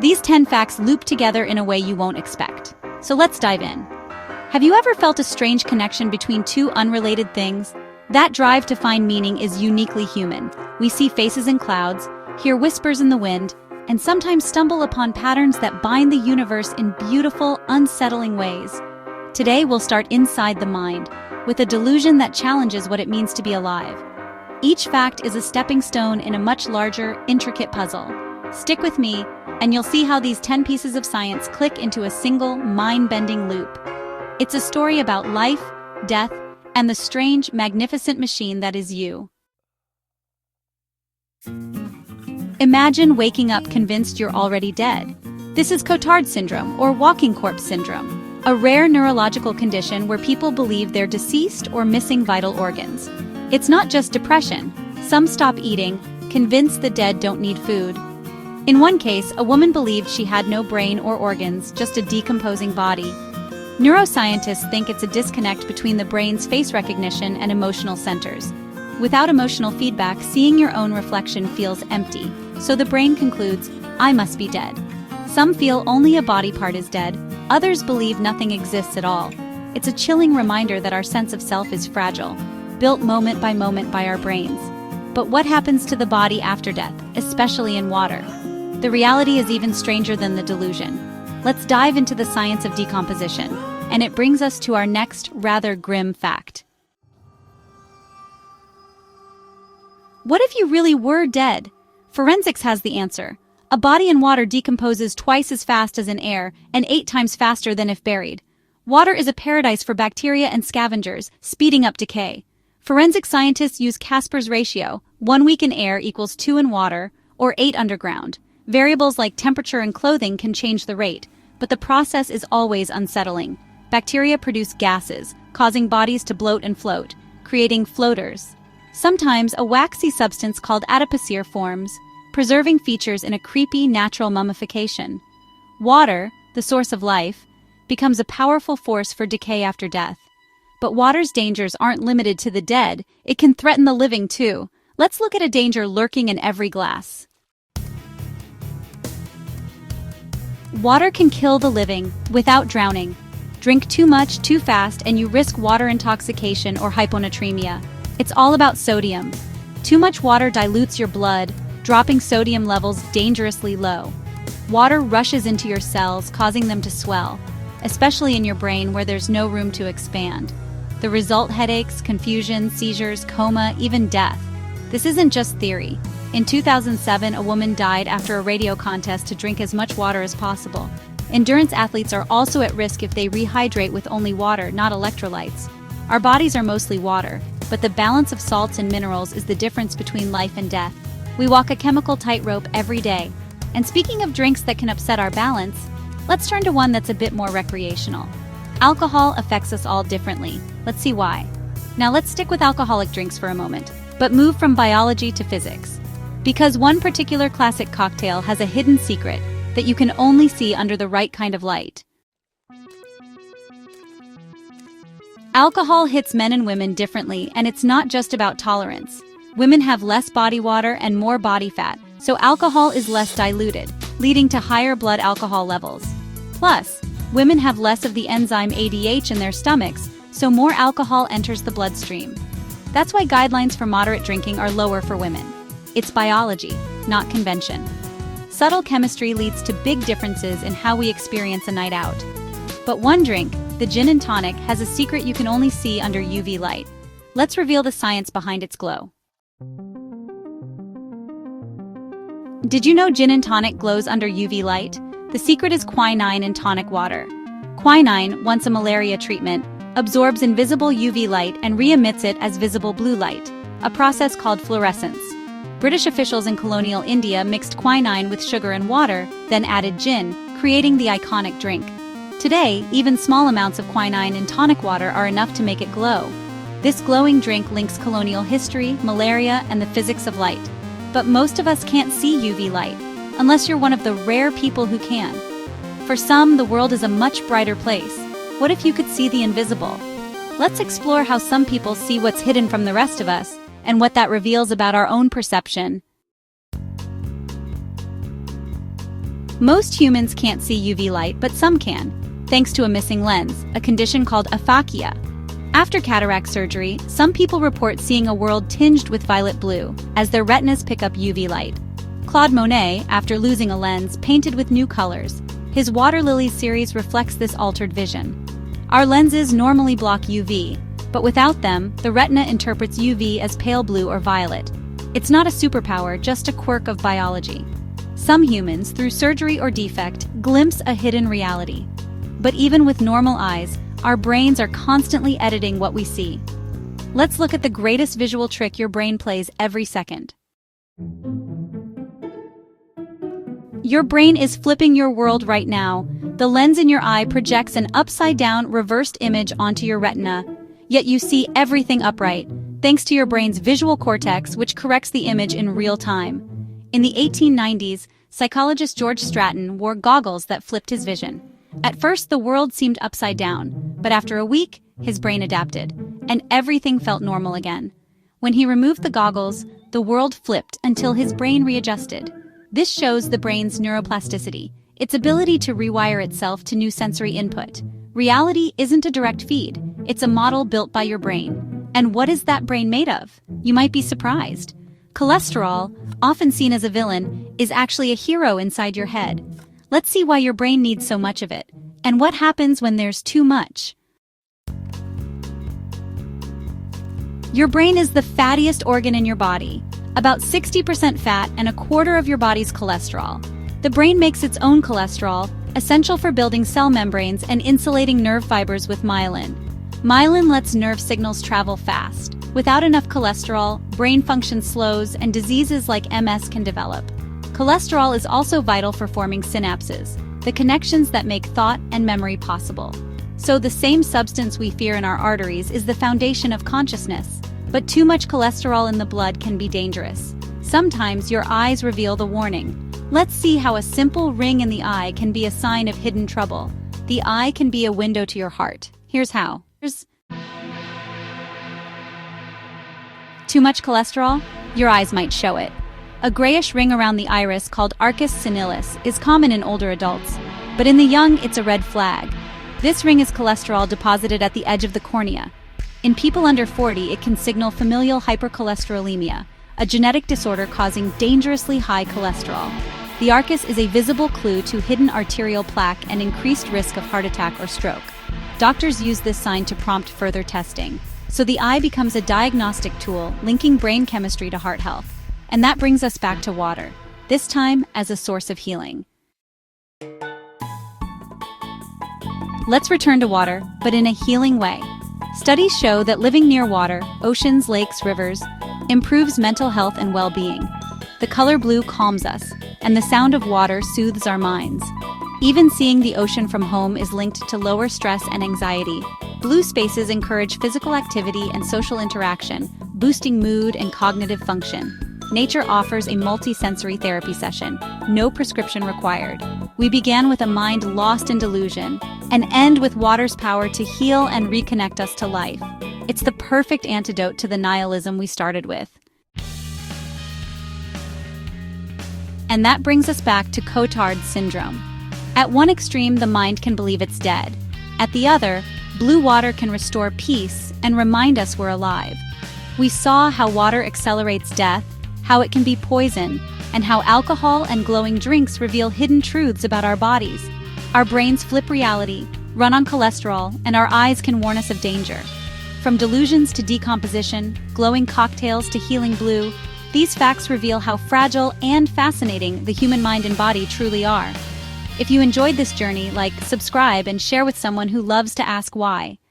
These 10 facts loop together in a way you won't expect. So let's dive in. Have you ever felt a strange connection between two unrelated things? That drive to find meaning is uniquely human. We see faces in clouds, hear whispers in the wind, and sometimes stumble upon patterns that bind the universe in beautiful, unsettling ways. Today we'll start inside the mind, with a delusion that challenges what it means to be alive. Each fact is a stepping stone in a much larger, intricate puzzle. Stick with me, and you'll see how these 10 pieces of science click into a single, mind-bending loop. It's a story about life, death, and the strange, magnificent machine that is you. Imagine waking up convinced you're already dead. This is Cotard syndrome, or walking corpse syndrome, a rare neurological condition where people believe they're deceased or missing vital organs. It's not just depression. Some stop eating, convinced the dead don't need food. In one case, a woman believed she had no brain or organs, just a decomposing body. Neuroscientists think it's a disconnect between the brain's face recognition and emotional centers. Without emotional feedback, seeing your own reflection feels empty, so the brain concludes, I must be dead. Some feel only a body part is dead, others believe nothing exists at all. It's a chilling reminder that our sense of self is fragile, built moment by our brains. But what happens to the body after death, especially in water? The reality is even stranger than the delusion. Let's dive into the science of decomposition, and it brings us to our next, rather grim fact. What if you really were dead? Forensics has the answer. A body in water decomposes twice as fast as in air, and 8 times faster than if buried. Water is a paradise for bacteria and scavengers, speeding up decay. Forensic scientists use Casper's ratio, 1 week in air equals 2 in water, or 8 underground. Variables like temperature and clothing can change the rate, but the process is always unsettling. Bacteria produce gases, causing bodies to bloat and float, creating floaters. Sometimes a waxy substance called adipocere forms, preserving features in a creepy natural mummification. Water, the source of life, becomes a powerful force for decay after death. But water's dangers aren't limited to the dead, it can threaten the living too. Let's look at a danger lurking in every glass. Water can kill the living without drowning. Drink too much, too fast, and you risk water intoxication or hyponatremia. It's all about sodium. Too much water dilutes your blood, dropping sodium levels dangerously low. Water rushes into your cells, causing them to swell, especially in your brain where there's no room to expand. The result: headaches, confusion, seizures, coma, even death. This isn't just theory. In 2007, a woman died after a radio contest to drink as much water as possible. Endurance athletes are also at risk if they rehydrate with only water, not electrolytes. Our bodies are mostly water, but the balance of salts and minerals is the difference between life and death. We walk a chemical tightrope every day. And speaking of drinks that can upset our balance, let's turn to one that's a bit more recreational. Alcohol affects us all differently. Let's see why. Now let's stick with alcoholic drinks for a moment, but move from biology to physics. Because one particular classic cocktail has a hidden secret that you can only see under the right kind of light. Alcohol hits men and women differently, and it's not just about tolerance. Women have less body water and more body fat, so alcohol is less diluted, leading to higher blood alcohol levels. Plus, women have less of the enzyme ADH in their stomachs, so more alcohol enters the bloodstream. That's why guidelines for moderate drinking are lower for women. It's biology, not convention. Subtle chemistry leads to big differences in how we experience a night out. But one drink, the gin and tonic, has a secret you can only see under UV light. Let's reveal the science behind its glow. Did you know gin and tonic glows under UV light? The secret is quinine in tonic water. Quinine, once a malaria treatment, absorbs invisible UV light and re-emits it as visible blue light, a process called fluorescence. British officials in colonial India mixed quinine with sugar and water, then added gin, creating the iconic drink. Today, even small amounts of quinine in tonic water are enough to make it glow. This glowing drink links colonial history, malaria, and the physics of light. But most of us can't see UV light, unless you're one of the rare people who can. For some, the world is a much brighter place. What if you could see the invisible? Let's explore how some people see what's hidden from the rest of us, and what that reveals about our own perception. Most humans can't see UV light, but some can, thanks to a missing lens, a condition called aphakia. After cataract surgery, some people report seeing a world tinged with violet blue, as their retinas pick up UV light. Claude Monet, after losing a lens, painted with new colors. His Water Lilies series reflects this altered vision. Our lenses normally block UV, but without them, the retina interprets UV as pale blue or violet. It's not a superpower, just a quirk of biology. Some humans, through surgery or defect, glimpse a hidden reality. But even with normal eyes, our brains are constantly editing what we see. Let's look at the greatest visual trick your brain plays every second. Your brain is flipping your world right now. The lens in your eye projects an upside-down, reversed image onto your retina, yet you see everything upright, thanks to your brain's visual cortex, which corrects the image in real time. In the 1890s, psychologist George Stratton wore goggles that flipped his vision. At first, the world seemed upside down, but after a week, his brain adapted, and everything felt normal again. When he removed the goggles, the world flipped until his brain readjusted. This shows the brain's neuroplasticity, its ability to rewire itself to new sensory input. Reality isn't a direct feed, it's a model built by your brain. And what is that brain made of? You might be surprised. Cholesterol, often seen as a villain, is actually a hero inside your head. Let's see why your brain needs so much of it, and what happens when there's too much. Your brain is the fattiest organ in your body, about 60% fat and a quarter of your body's cholesterol. The brain makes its own cholesterol, essential for building cell membranes and insulating nerve fibers with myelin. Myelin lets nerve signals travel fast. Without enough cholesterol, brain function slows and diseases like MS can develop. Cholesterol is also vital for forming synapses, the connections that make thought and memory possible. So the same substance we fear in our arteries is the foundation of consciousness. But too much cholesterol in the blood can be dangerous. Sometimes your eyes reveal the warning. Let's see how a simple ring in the eye can be a sign of hidden trouble. The eye can be a window to your heart. Here's how. Too much cholesterol? Your eyes might show it. A grayish ring around the iris called arcus senilis is common in older adults, but in the young it's a red flag. This ring is cholesterol deposited at the edge of the cornea. In people under 40, it can signal familial hypercholesterolemia, a genetic disorder causing dangerously high cholesterol. The arcus is a visible clue to hidden arterial plaque and increased risk of heart attack or stroke. Doctors use this sign to prompt further testing. So the eye becomes a diagnostic tool linking brain chemistry to heart health. And that brings us back to water, this time as a source of healing. Let's return to water, but in a healing way. Studies show that living near water, oceans, lakes, rivers, improves mental health and well-being. The color blue calms us, and the sound of water soothes our minds. Even seeing the ocean from home is linked to lower stress and anxiety. Blue spaces encourage physical activity and social interaction, boosting mood and cognitive function. Nature offers a multi-sensory therapy session, no prescription required. We began with a mind lost in delusion, and end with water's power to heal and reconnect us to life. It's the perfect antidote to the nihilism we started with. And that brings us back to Cotard syndrome. At one extreme, the mind can believe it's dead. At the other, blue water can restore peace and remind us we're alive. We saw how water accelerates death, how it can be poison, and how alcohol and glowing drinks reveal hidden truths about our bodies. Our brains flip reality, run on cholesterol, and our eyes can warn us of danger. From delusions to decomposition, glowing cocktails to healing blue, these facts reveal how fragile and fascinating the human mind and body truly are. If you enjoyed this journey, subscribe and share with someone who loves to ask why.